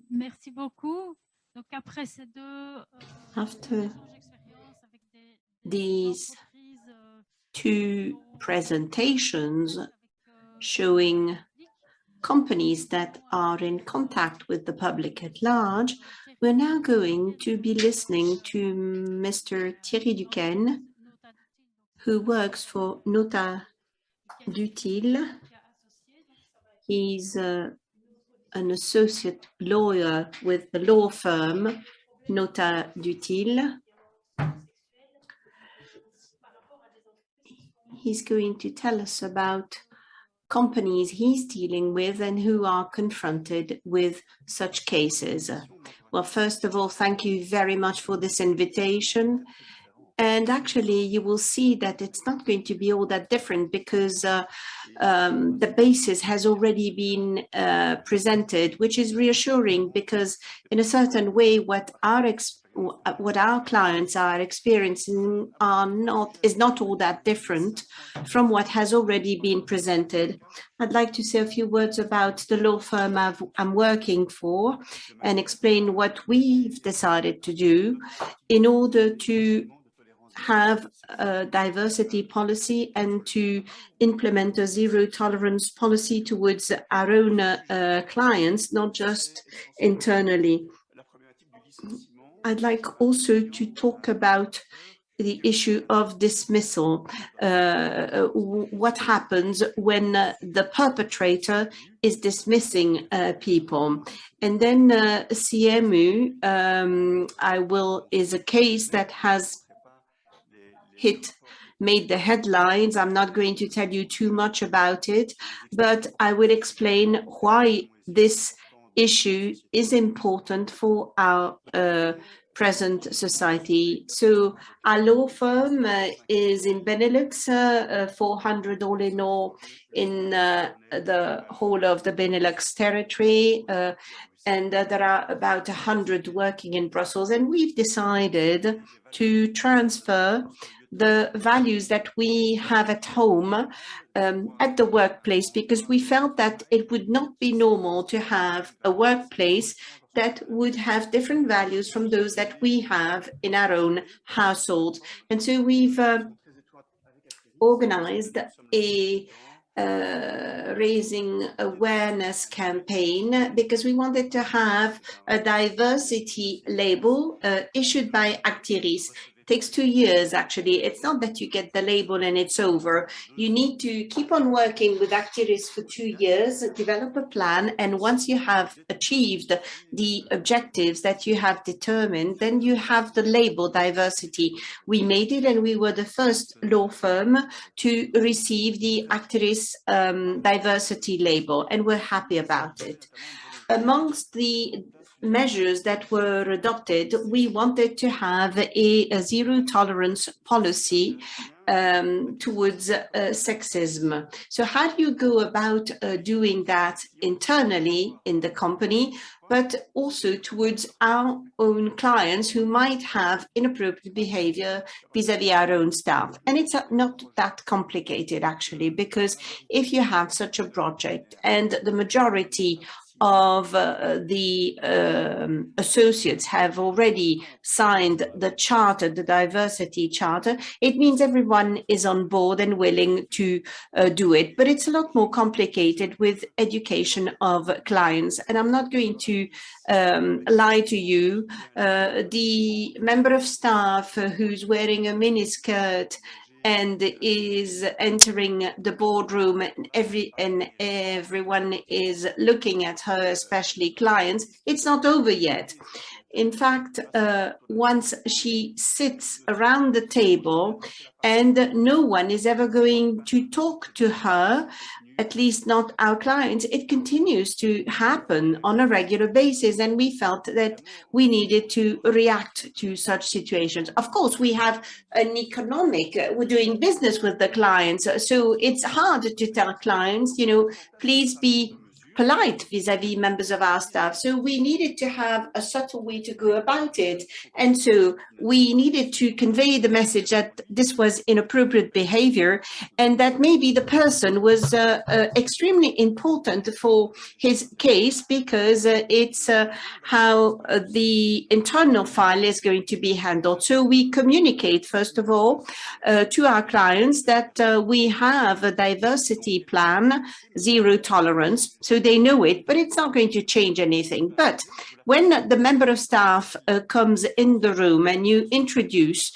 Merci beaucoup. Donc après ces deux After these two presentations showing companies that are in contact with the public at large, we're now going to be listening to Mr. Thierry Duquesne, who works for Nota d'Utile. He's an associate lawyer with the law firm Nota d'Utile. He's going to tell us about companies he's dealing with and who are confronted with such cases. Well, first of all, thank you very much for this invitation. And actually, you will see that it's not going to be all that different because the basis has already been presented, which is reassuring because in a certain way, what our clients are experiencing is not all that different from what has already been presented. I'd like to say a few words about the law firm I'm working for and explain what we've decided to do in order to have a diversity policy and to implement a zero tolerance policy towards our own clients, not just internally. I'd like also to talk about the issue of dismissal, what happens when the perpetrator is dismissing people. And then CMU is a case that has made the headlines. I'm not going to tell you too much about it, but I will explain why this issue is important for our present society. So our law firm is in Benelux, 400 all in all in the whole of the Benelux territory. And there are about 100 working in Brussels. And we've decided to transfer the values that we have at home at the workplace, because we felt that it would not be normal to have a workplace that would have different values from those that we have in our own household. And so we've organized a raising awareness campaign because we wanted to have a diversity label issued by Actiris. It takes 2 years, actually. It's not that you get the label and it's over. You need to keep on working with Actiris for 2 years, develop a plan, and once you have achieved the objectives that you have determined, then you have the label diversity. We made it, and we were the first law firm to receive the Actiris diversity label, and we're happy about it. Amongst the measures that were adopted, we wanted to have a zero tolerance policy towards sexism. So how do you go about doing that internally in the company, but also towards our own clients who might have inappropriate behavior vis-a-vis our own staff? And it's not that complicated, actually, because if you have such a project and the majority of the associates have already signed the charter, the diversity charter, it means everyone is on board and willing to do it. But it's a lot more complicated with education of clients. And I'm not going to lie to you. The member of staff who's wearing a miniskirt and is entering the boardroom, and everyone is looking at her, especially clients, it's not over yet. In fact, once she sits around the table and no one is ever going to talk to her, at least not our clients, it continues to happen on a regular basis. And we felt that we needed to react to such situations. Of course, we have an we're doing business with the clients. So it's hard to tell clients, you know, please be polite vis-a-vis members of our staff. So we needed to have a subtle way to go about it. And so we needed to convey the message that this was inappropriate behavior and that maybe the person was extremely important for his case because it's how the internal file is going to be handled. So we communicate, first of all, to our clients that we have a diversity plan, zero tolerance, so they know it, but it's not going to change anything. But when the member of staff comes in the room and you introduce,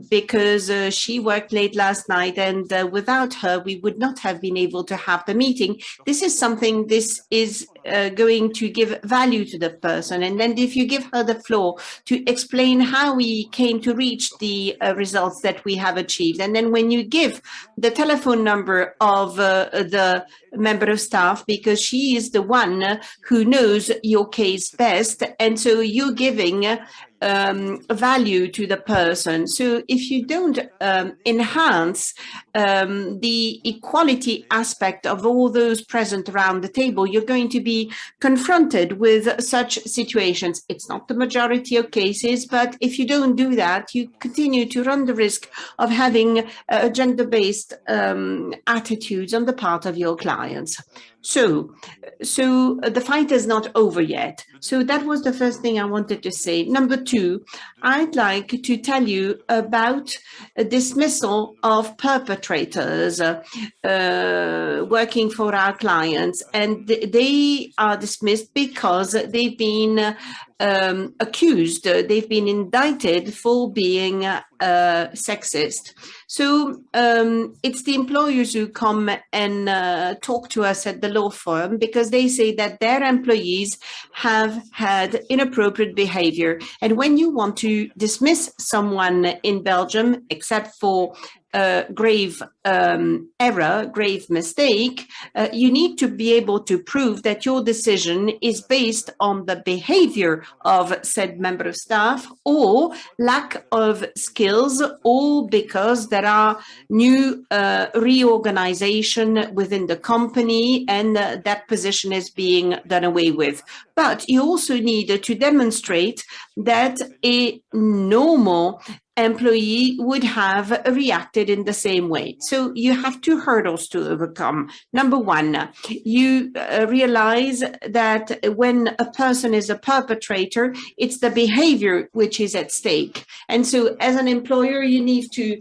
because she worked late last night and without her, we would not have been able to have the meeting. This is something, this is going to give value to the person. And then if you give her the floor to explain how we came to reach the results that we have achieved. And then when you give the telephone number of the member of staff, because she is the one who knows your case best, and so you're giving value to the person. So if you don't enhance the equality aspect of all those present around the table, you're going to be confronted with such situations. It's not the majority of cases, but if you don't do that, you continue to run the risk of having gender-based attitudes on the part of your clients. So the fight is not over yet. So that was the first thing I wanted to say. Number two, I'd like to tell you about a dismissal of perpetrators working for our clients. And they are dismissed because they've been accused, they've been indicted for being sexist. So it's the employers who come and talk to us at the law firm because they say that their employees have had inappropriate behavior. And when you want to dismiss someone in Belgium, except for grave error, grave mistake, you need to be able to prove that your decision is based on the behavior of said member of staff or lack of skills, or because there are new reorganization within the company and that position is being done away with. But you also need to demonstrate that a normal employee would have reacted in the same way. So you have two hurdles to overcome. Number one, you realize that when a person is a perpetrator, it's the behavior which is at stake. And so as an employer, you need to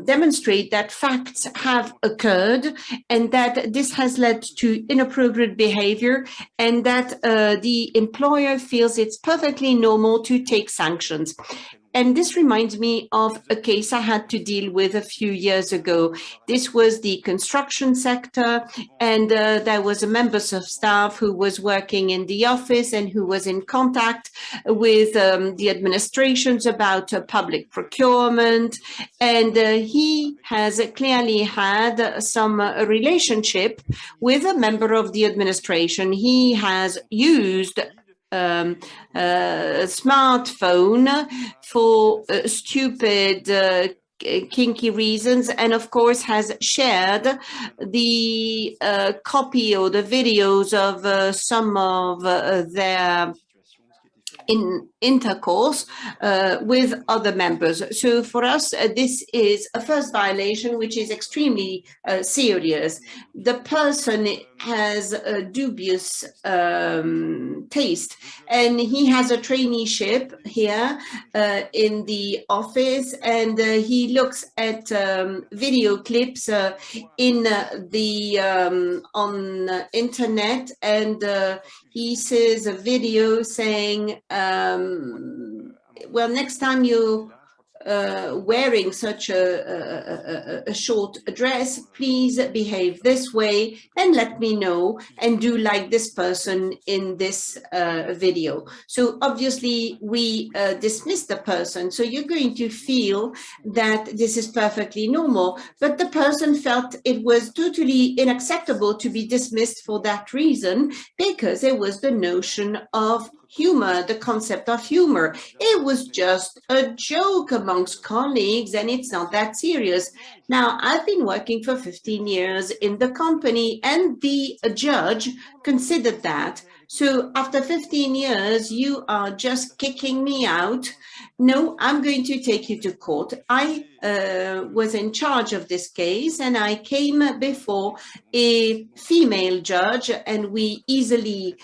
demonstrate that facts have occurred and that this has led to inappropriate behavior and that the employer feels it's perfectly normal to take sanctions. And this reminds me of a case I had to deal with a few years ago. This was the construction sector, and there was a member of staff who was working in the office and who was in contact with the administrations about public procurement. And he has clearly had some relationship with a member of the administration. He has used smartphone for stupid kinky reasons, and of course has shared the copy or the videos of some of their intercourse with other members. So for us, this is a first violation, which is extremely serious. The person has a dubious taste, and he has a traineeship here in the office, and he looks at video clips in the on internet, and he says a video saying, well, next time you wearing such a short dress, please behave this way and let me know and do like this person in this video. So obviously we dismiss the person. So you're going to feel that this is perfectly normal, but the person felt it was totally unacceptable to be dismissed for that reason, because there was the notion of humor, the concept of humor. It was just a joke amongst colleagues, and it's not that serious. Now, I've been working for 15 years in the company, and the judge considered that. So after 15 years, you are just kicking me out. No, I'm going to take you to court. I was in charge of this case, and I came before a female judge, and we easily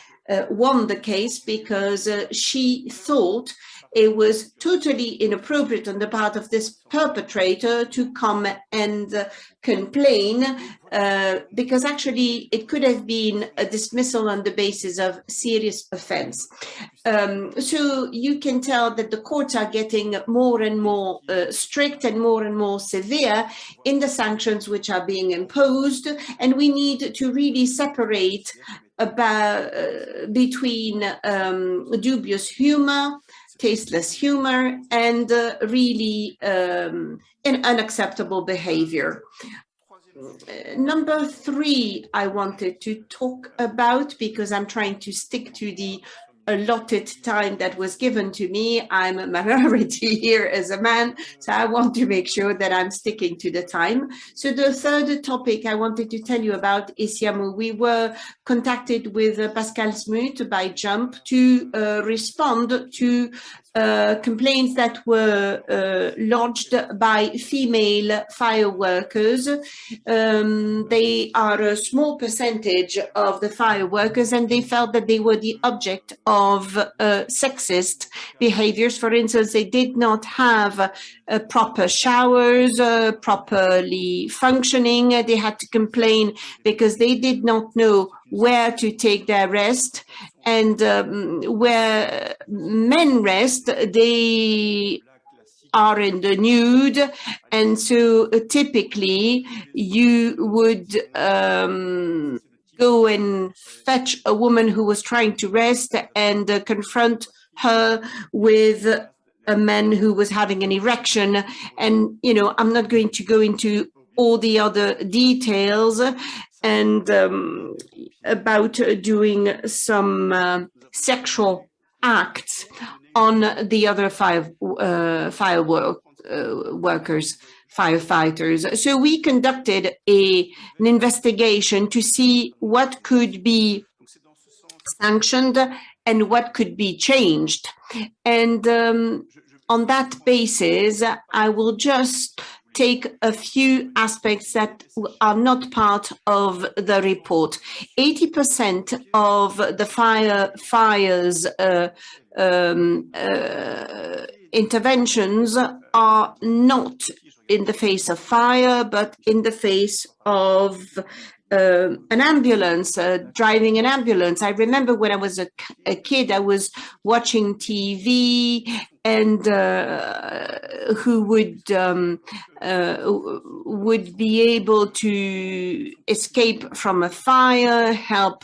won the case because she thought it was totally inappropriate on the part of this perpetrator to come and complain, because actually it could have been a dismissal on the basis of serious offense. So you can tell that the courts are getting more and more strict and more severe in the sanctions which are being imposed, and we need to really separate between dubious humor, tasteless humor, and really unacceptable behavior. Number 3, I wanted to talk about, because I'm trying to stick to the allotted time that was given to me. I'm a minority here as a man, so I want to make sure that I'm sticking to the time. So the third topic I wanted to tell you about is Siamu. We were contacted with Pascal Smoot by Jump to respond to complaints that were lodged by female fire workers. They are a small percentage of the fire workers, and they felt that they were the object of sexist behaviors. For instance, they did not have proper showers, properly functioning. They had to complain because they did not know where to take their rest, and where men rest, they are in the nude, and so typically you would go and fetch a woman who was trying to rest and confront her with a man who was having an erection. And, you know, I'm not going to go into all the other details and about doing some sexual acts on the other firefighters. So we conducted an investigation to see what could be sanctioned and what could be changed. And on that basis, I will just take a few aspects that are not part of the report. 80% of the fires interventions are not in the face of fire, but in the face of an ambulance, driving an ambulance. I remember when I was a kid, I was watching TV, and who would be able to escape from a fire, help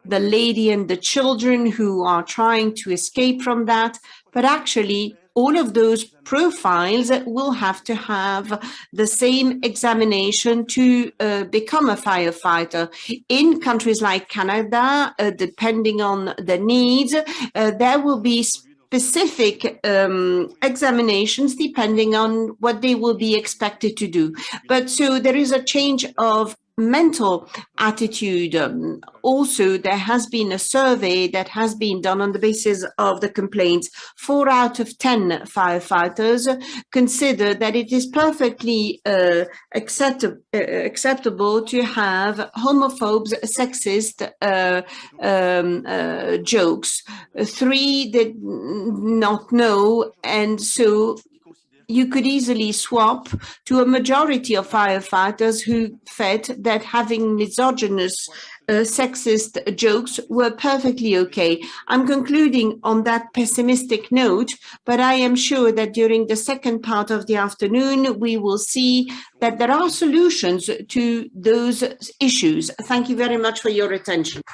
the lady and the children who are trying to escape from that. But actually, all of those profiles will have to have the same examination to become a firefighter. In countries like Canada, depending on the needs, there will be specific examinations depending on what they will be expected to do. But so there is a change of mental attitude. Also, there has been a survey that has been done on the basis of the complaints. 4 out of 10 firefighters consider that it is perfectly acceptable to have homophobes, sexist jokes. 3 did not know, and so you could easily swap to a majority of firefighters who felt that having misogynist, sexist jokes were perfectly okay. I'm concluding on that pessimistic note, but I am sure that during the second part of the afternoon, we will see that there are solutions to those issues. Thank you very much for your attention.